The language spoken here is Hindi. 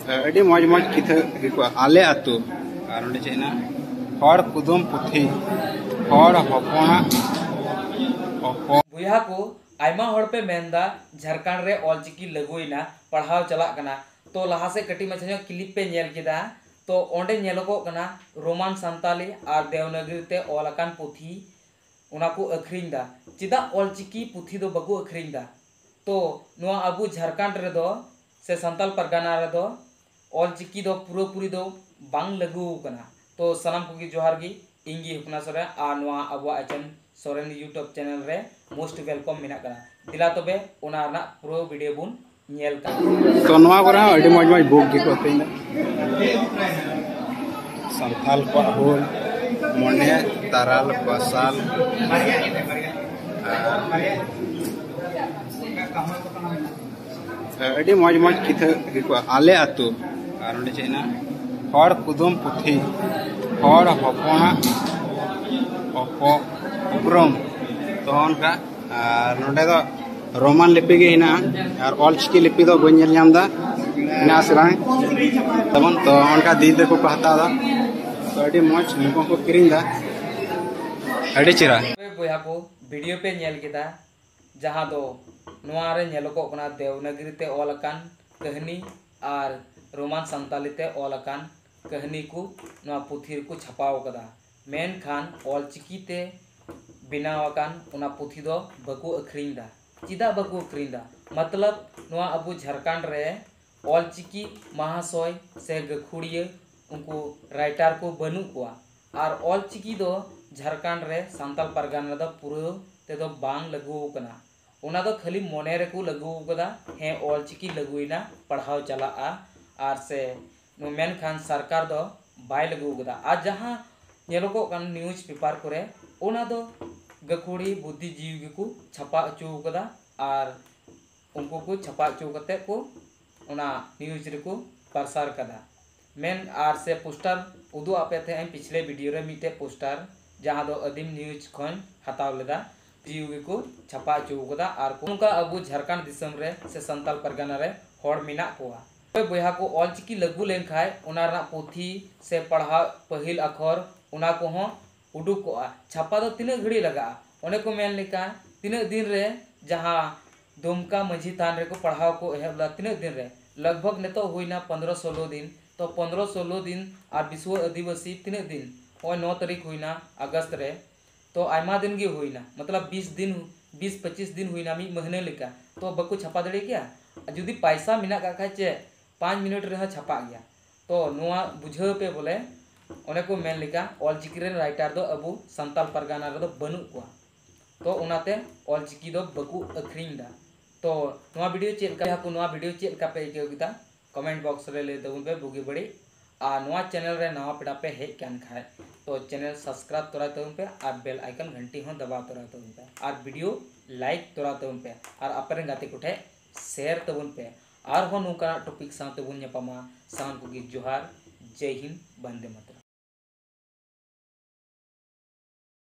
अड़ी मौज मौज किथा को आले आतु और नोडे चेना हर कुदुम पुथी हर हपना बुया को आयमा हर पे मेंदा झारखंड रे ऑलचिकी लगुइना पढ़ाव चला कना तो लहा से कटी मछा क्लिप पे नेल केदा तो ओंडे नेलोगो कना रोमान संताली और देवनागरी ते ऑलकान पुथी उना को अखरिंग दा चिदा ऑलचिकी पुथी दो बगु अखरिंग दा तो नुआ अबु झारखंड रे दो से संताल परगना रे दो ऑलचिकी दो पूरी दो बांग लगु कना तो सलाम कुगी जोहार गी इंगी हुपना सरे आ नुआ अबु आचन सोरेन यूट्यूब चैनल रे मोस्ट वेलकम मिना कना दिला तबे ओना ना पूरा वीडियो बुन नेल का तो नुआ को अड़ी मौज मौज बुक गी को तेना संथाल को होल मोने ताराल बसाल अड़ी मौज मौज किथा को आले आतु और नोडे चेना हर कुदुम पुथी हर हपना उपरम तो उनका नोडे दो रोमान लिपि गे हिना और ऑलचिकी लिपि दो बन नेल नाम दा ना सिराय तमन तो उनका दीद को हता दा तो अड़ी मौज नुको को किरिंग दा अड़ी चिरा बुया को वीडियो पे नेल केदा जहां दो नुआ रे नेलको कना देवनागरी ते ऑलकान कहानी और रोमान संताली ते ऑलकान कहानी को नुआ पुथी को छपाव कदा मेन खान ऑलचिकी ते बिनावाकान उना पुथी दो बकु अखरिंग दा चिदा बकु अखरिंग दा मतलब नुआ अबु झारखंड रे ऑलचिकी महाशय से गखुड़िया उनको राइटर को बनु कोआ और ऑलचिकी दो झारखंड रे संताल परगना दा पूरा ते दो बांग लगु कना उना दो खाली मोने रे को लगु कदा हे ऑलचिकी लगुइना पढ़ाव चला और से मेन खान सरकार दो बाय लगु कदा आज जहां नेलोको कान न्यूज पेपर करे ओना दो गखुड़ी बुद्धिजीवी को छपा अचु कदा और उनको को छपा अचु कते को ओना न्यूज रे को प्रसार कदा मेन आर से पोस्टर उदु आपे थे पिछले वीडियो रे मिटे पोस्टर जहां दो अदीम न्यूज खन हताव लेदा जीवी को छपा अचु कदा और उनका अबु झारखंड दिसम रे से संताल परगना रे हड़ मिना कोआ बुया को ऑलचिकी लगु लेन खाय ओना रा पोथी से पढ़ा पहिल अखर उना को हो उडुकोआ छापा दो तीन घड़ी लगा ओने को मेन लेका तीन दिन रे जहां दुमका मझी थान रे को पढ़ाव को एहबला तीन दिन रे लगभग ने तो हुईना 15-16 दिन तो 15-16 दिन और विश्व आदिवासी तीन दिन और 9 तारीख हुईना अगस्त रे तो आयमा दिन गे हुईना मतलब 20-25 दिन हुईना मी महीने लेका तो बको छापा दड़े क्या जुदी पैसा मिना का खाचे 5 मिनट रे छापा गया तो नुआ बुझाव पे बोले ओने को मेन लेका ऑलचिकी रे राइटर दो अबु संताल परगना रे दो बनु कोआ तो उनाते ऑलचिकी दो बकु अखरिंग दा तो नुआ वीडियो चेक का को नुआ वीडियो चेक का पे के गिता कमेंट बॉक्स रे ले दउन पे बुगी बड़ी आ नुआ चैनल रे नवा पेड़ा पे हेज कान खाय तो चैनल सब्सक्राइब तोरा तउन पे और बेल आइकन घंटी हो दबा तोरा तउन पे और वीडियो लाइक तोरा तउन पे और अपरे गाते कोठे शेयर तउन पे और हो नुका टॉपिक साथ बुन नेपामा सान को जोहार जय हिंद वंदे मातरम।